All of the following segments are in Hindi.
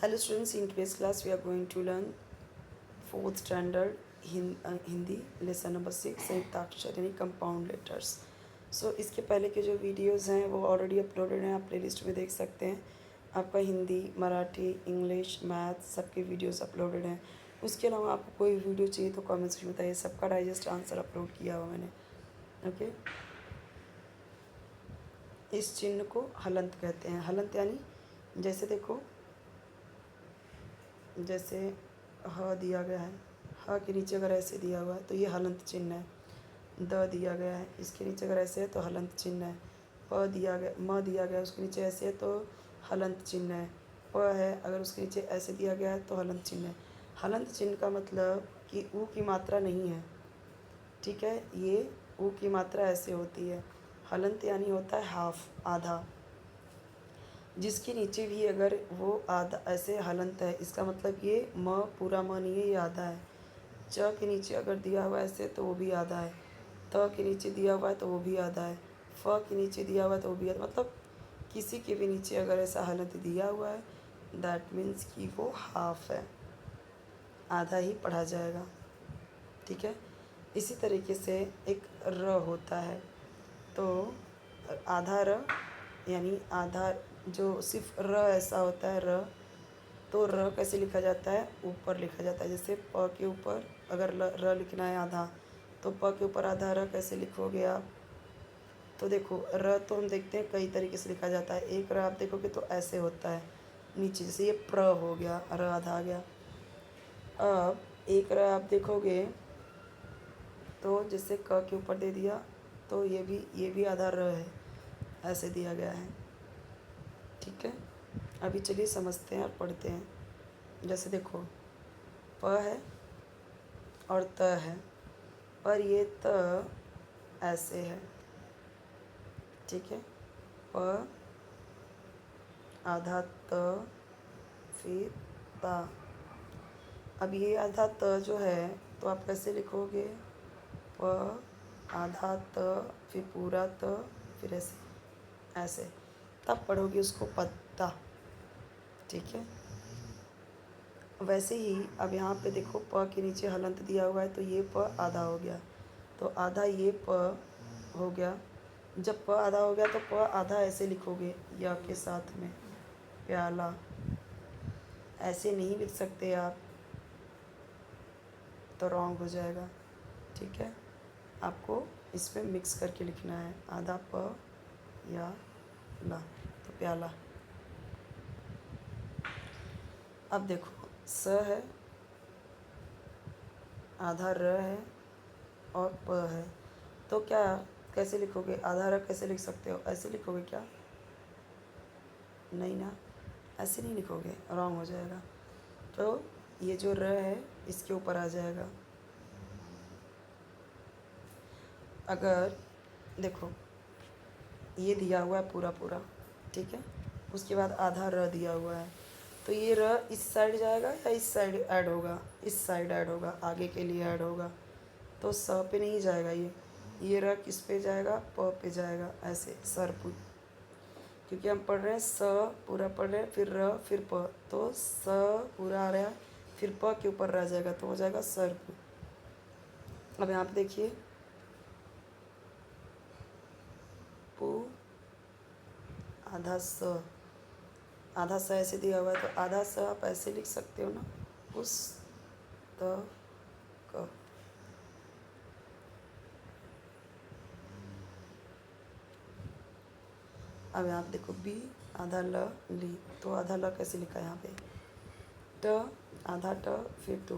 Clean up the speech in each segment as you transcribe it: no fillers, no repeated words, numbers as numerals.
Hello students, in today's class we are going to learn 4th standard Hindi lesson number 6 संयुक्ताक्षर यानी कंपाउंड लेटर्स। सो इसके पहले के जो वीडियोस हैं वो ऑलरेडी अपलोडेड हैं, आप प्लेलिस्ट में देख सकते हैं। आपका हिंदी, मराठी, इंग्लिश, मैथ सबके वीडियोस अपलोडेड हैं। उसके अलावा आपको कोई वीडियो चाहिए तो कमेंट सेक्शन में बताइए, सबका डाइजेस्ट आंसर अपलोड किया हुआ मैंने। ओके, इस चिन्ह को हलंत कहते हैं। हलंत यानी जैसे देखो, जैसे ह दिया गया है, ह के नीचे अगर ऐसे दिया हुआ है तो ये हलंत चिन्ह है। द दिया गया है, इसके नीचे अगर ऐसे है तो हलंत चिन्ह है। प दिया गया, म दिया गया है, उसके नीचे ऐसे है तो हलंत चिन्ह है। प है, अगर उसके नीचे ऐसे दिया गया है तो हलंत चिन्ह है। हलंत चिन्ह का मतलब कि ऊ की मात्रा नहीं है, ठीक है। ये ऊ की मात्रा ऐसे होती है। हलंत यानी होता है हाफ, आधा। जिसके नीचे भी अगर वो आधा ऐसे हलंत है, इसका मतलब ये म पूरा म नहीं है, ये आधा है। च के नीचे अगर दिया हुआ है ऐसे तो वो भी आधा है। त के नीचे दिया हुआ है तो वो भी आधा है। फ के नीचे दिया हुआ है तो वो भी आधा, मतलब किसी के भी नीचे अगर ऐसा हलंत दिया हुआ है दैट मीन्स कि वो हाफ है, आधा ही पढ़ा जाएगा, ठीक है। इसी तरीके से एक र होता है, तो आधा र यानी आधा जो सिर्फ र ऐसा होता है र, तो र कैसे लिखा जाता है, ऊपर लिखा जाता है। जैसे प के ऊपर अगर र लिखना है आधा, तो प के ऊपर आधा र कैसे लिखोगे आप। तो देखो र तो हम देखते हैं कई तरीके से लिखा जाता है। एक र आप देखोगे तो ऐसे होता है नीचे, जैसे ये प्र हो गया, र आधा आ गया। अब एक र आप देखोगे तो जैसे क के ऊपर दे दिया तो ये भी आधा र है, ऐसे दिया गया है, ठीक है। अभी चलिए समझते हैं और पढ़ते हैं। जैसे देखो प है और त है, पर ये त ऐसे है, ठीक है। प आधा त फिर ता। अब ये आधा त जो है तो आप कैसे लिखोगे, प आधा त फिर पूरा त फिर ऐसे ऐसे, तब पढ़ोगे उसको पत्ता, ठीक है। वैसे ही अब यहाँ पे देखो प के नीचे हलंत दिया हुआ है तो ये प आधा हो गया, तो आधा ये प हो गया। जब प आधा हो गया तो प आधा ऐसे लिखोगे या के साथ में, प्याला। ऐसे नहीं लिख सकते आप, तो रॉन्ग हो जाएगा, ठीक है। आपको इसमें मिक्स करके लिखना है, आधा प या ला, तो प्याला। अब देखो स है, आधा र है और प है, तो क्या कैसे लिखोगे, आधा र कैसे लिख सकते हो, ऐसे लिखोगे क्या, नहीं ना, ऐसे नहीं लिखोगे, रॉन्ग हो जाएगा। तो ये जो र है इसके ऊपर आ जाएगा। अगर देखो ये दिया हुआ है पूरा पूरा, ठीक है, उसके बाद आधा र दिया हुआ है, तो ये र इस साइड जाएगा या इस साइड ऐड होगा, इस साइड ऐड होगा, आगे के लिए ऐड होगा, तो स पे नहीं जाएगा। ये र किस पे जाएगा, प पे जाएगा, ऐसे सर पुट, क्योंकि हम पढ़ रहे हैं स पूरा पढ़ रहे हैं, फिर र फिर प, तो स पूरा आ रहा है, फिर प के ऊपर रह जाएगा तो हो जाएगा सर्प। अब यहाँ पे देखिए पू आधा स, आधा स ऐसे दिया हुआ है तो आधा स आप ऐसे लिख सकते हो ना, उस त क। अब यहाँ पे देखो बी आधा ल ली, तो आधा ल कैसे लिखा है यहाँ पे, ट आधा ट फिर टू,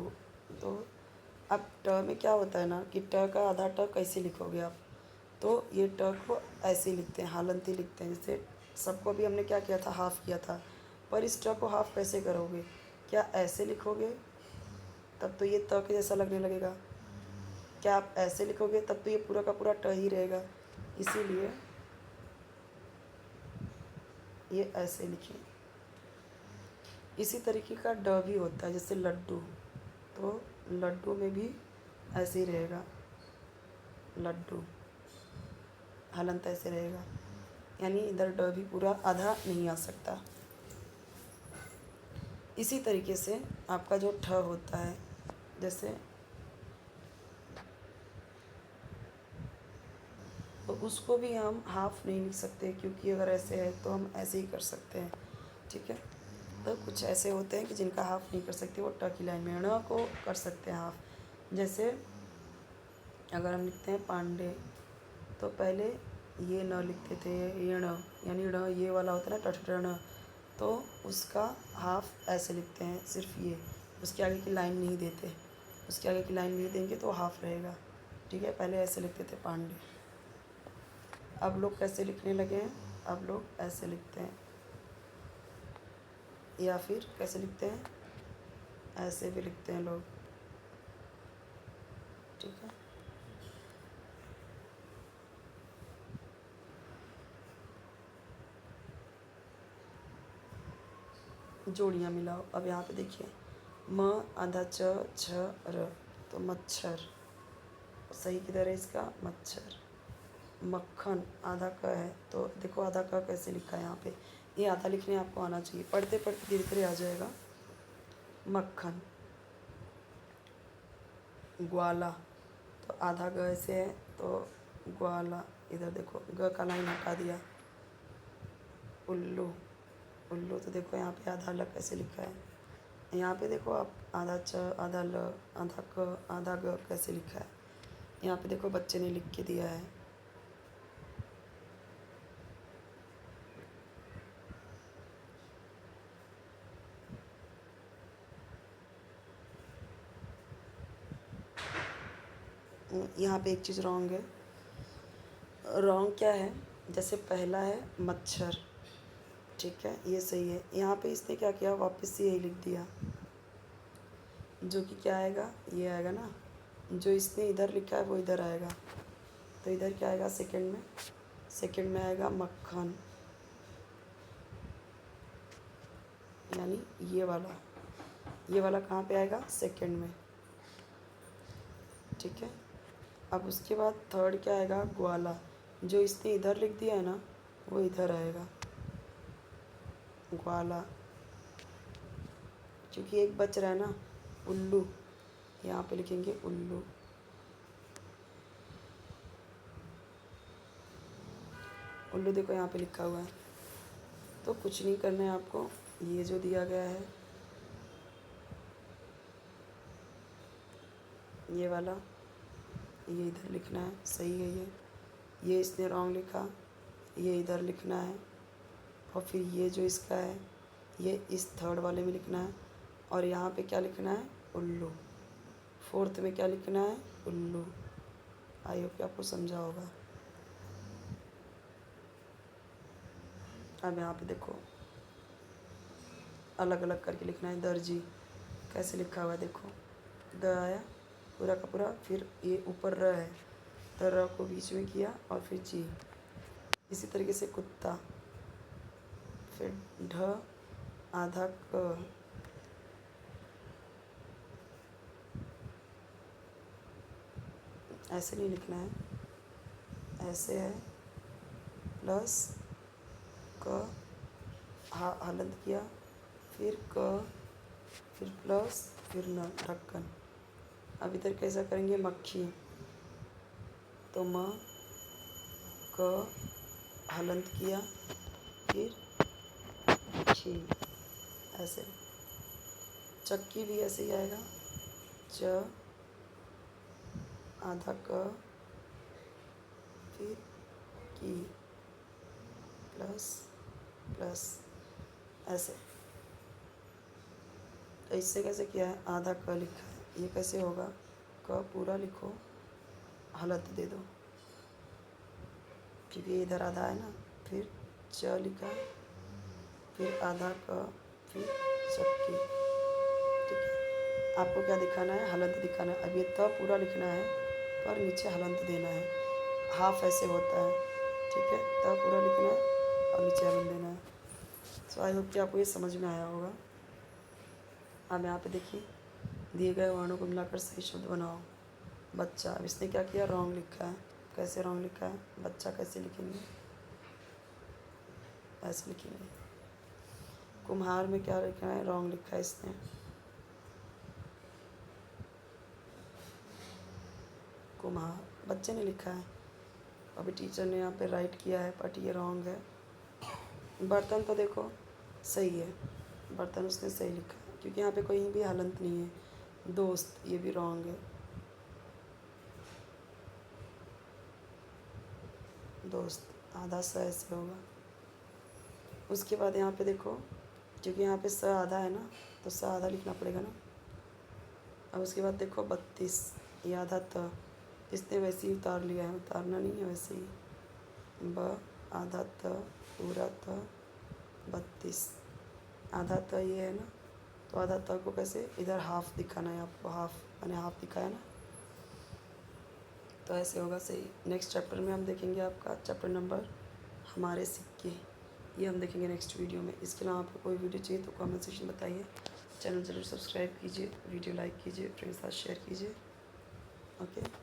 तो अब ट में क्या होता है ना कि ट का आधा ट कैसे लिखोगे आप, तो ये ट को ऐसे लिखते हैं, हालंती लिखते हैं। जैसे सबको भी हमने क्या किया था, हाफ किया था, पर इस ट को हाफ कैसे करोगे, क्या ऐसे लिखोगे, तब तो ये त के जैसा लगने लगेगा। क्या आप ऐसे लिखोगे तब तो ये पूरा का पूरा ट ही रहेगा, इसीलिए ये ऐसे लिखें। इसी तरीके का ड भी होता है, जैसे लड्डू, तो लड्डू में भी ऐसे ही रहेगा, लड्डू हलंत ऐसे रहेगा, यानी इधर ड भी पूरा आधा नहीं आ सकता। इसी तरीके से आपका जो ठ होता है, जैसे तो उसको भी हम हाफ नहीं लिख सकते, क्योंकि अगर ऐसे है तो हम ऐसे ही कर सकते हैं। ठीक है, तो कुछ ऐसे होते हैं कि जिनका हाफ नहीं कर सकते, वो ट की लाइन में ण को कर सकते हैं हाफ। जैसे अगर हम लिखते हैं पांडे, तो पहले ये न लिखते थे, ये ण, यानी ण ये वाला होता है ना, टठ, तो उसका हाफ ऐसे लिखते हैं, सिर्फ ये, उसके आगे की लाइन नहीं देते, उसके आगे की लाइन नहीं देंगे तो हाफ रहेगा। ठीक है, पहले ऐसे लिखते थे पांडे। अब लोग कैसे लिखने लगे हैं, अब लोग ऐसे लिखते हैं, या फिर कैसे लिखते हैं, ऐसे भी लिखते हैं लोग। ठीक है, जोड़ियाँ मिलाओ। अब यहाँ पे देखिए, म आधा च छ र, तो मच्छर, सही किधर है इसका, मच्छर। मक्खन आधा क है, तो देखो आधा क कैसे लिखा है यहाँ पे, ये आधा लिखने आपको आना चाहिए, पढ़ते पढ़ते धीरे धीरे आ जाएगा। मक्खन। ग्वाला, तो आधा ग ऐसे है, तो ग्वाला, इधर देखो ग का लाइन हटा दिया। उल्लू, उल्लू, तो देखो यहाँ पे आधा ल कैसे लिखा है, यहाँ पे देखो आप आधा च आधा ल आधा क आधा ग कैसे लिखा है, यहाँ पे देखो बच्चे ने लिख के दिया है। यहाँ पे एक चीज़ रॉन्ग है। रॉन्ग क्या है, जैसे पहला है मच्छर, ठीक है, ये सही है। यहाँ पे इसने क्या किया, वापस से यही लिख दिया, जो कि क्या आएगा, ये आएगा ना, जो इसने इधर लिखा है वो इधर आएगा, तो इधर क्या आएगा, सेकंड में, सेकंड में आएगा मक्खन, यानी ये वाला कहाँ पे आएगा, सेकंड में। ठीक है, अब उसके बाद थर्ड क्या आएगा, ग्वाला, जो इसने इधर लिख दिया है ना वो इधर आएगा, ग्वाला। क्योंकि एक बच रहा है ना, उल्लू, यहाँ पे लिखेंगे उल्लू। उल्लू देखो यहाँ पे लिखा हुआ है, तो कुछ नहीं करना है आपको, ये जो दिया गया है ये वाला, ये इधर लिखना है, सही है ये इसने रॉन्ग लिखा, ये इधर लिखना है, और फिर ये जो इसका है ये इस थर्ड वाले में लिखना है, और यहाँ पे क्या लिखना है, उल्लू। फोर्थ में क्या लिखना है, उल्लू। आई होप कि आपको समझा होगा। अब यहाँ पे देखो अलग अलग करके लिखना है। दर्जी कैसे लिखा हुआ है, देखो द आया पूरा का पूरा, फिर ये ऊपर र है तो र को बीच में किया और फिर जी। इसी तरीके से कुत्ता, फिर ढ आधा क, ऐसे नहीं लिखना है, ऐसे है, प्लस क हलंत किया, फिर क, फिर प्लस, फिर न, ढक्कन। अब इधर कैसा करेंगे, मक्खी, तो म क हलंत किया, फिर खी, ऐसे। चक्की भी ऐसे ही आएगा, च आधा क, फिर की, प्लस प्लस, ऐसे। तो इससे कैसे किया है, आधा क लिखा है, ये कैसे होगा, क पूरा लिखो, हलत दे दो, क्योंकि इधर आधा है ना, फिर च लिखा, फिर आधा क, फिर चक्की। ठीक है, आपको क्या दिखाना है, हलंत दिखाना है। अब ये त पूरा लिखना है पर नीचे हलंत देना है, हाफ ऐसे होता है। ठीक है, त पूरा लिखना है और नीचे हलंत देना है। सो आई होप कि आपको ये समझ में आया होगा। अब यहाँ पे देखिए दिए गए वर्णों को मिलाकर सही शब्द बनाओ। बच्चा, अब इसने क्या किया, रॉन्ग लिखा है। कैसे रॉन्ग लिखा है, बच्चा कैसे लिखेंगे, ऐसे लिखेंगे। कुम्हार में क्या लिखा है, रॉन्ग लिखा है इसने। कुम्हार बच्चे ने लिखा है, अभी टीचर ने यहाँ पे राइट किया है, बट ये रॉन्ग है। बर्तन तो देखो सही है, बर्तन उसने सही लिखा है, क्योंकि यहाँ पे कोई भी हलंत नहीं है। दोस्त ये भी रॉन्ग है, दोस्त आधा स ऐसे होगा। उसके बाद यहाँ पे देखो, क्योंकि यहाँ पे स आधा है ना, तो स आधा लिखना पड़ेगा ना। अब उसके बाद देखो 32, ये आधा त, इसने वैसे ही उतार लिया है, उतारना नहीं है, वैसे ही ब आधा त पूरा त 32, आधा त ये है ना, तो आधा त को कैसे इधर हाफ दिखाना है आपको, हाफ मैंने हाफ दिखाया ना, तो ऐसे होगा सही। नेक्स्ट चैप्टर में हम देखेंगे आपका चैप्टर नंबर हमारे सिक्के, ये हम देखेंगे नेक्स्ट वीडियो में। इसके अलावा आपको कोई वीडियो चाहिए तो कमेंट सेक्शन बताइए। चैनल ज़रूर सब्सक्राइब कीजिए, वीडियो लाइक कीजिए, फ्रेंड्स के साथ शेयर कीजिए। ओके।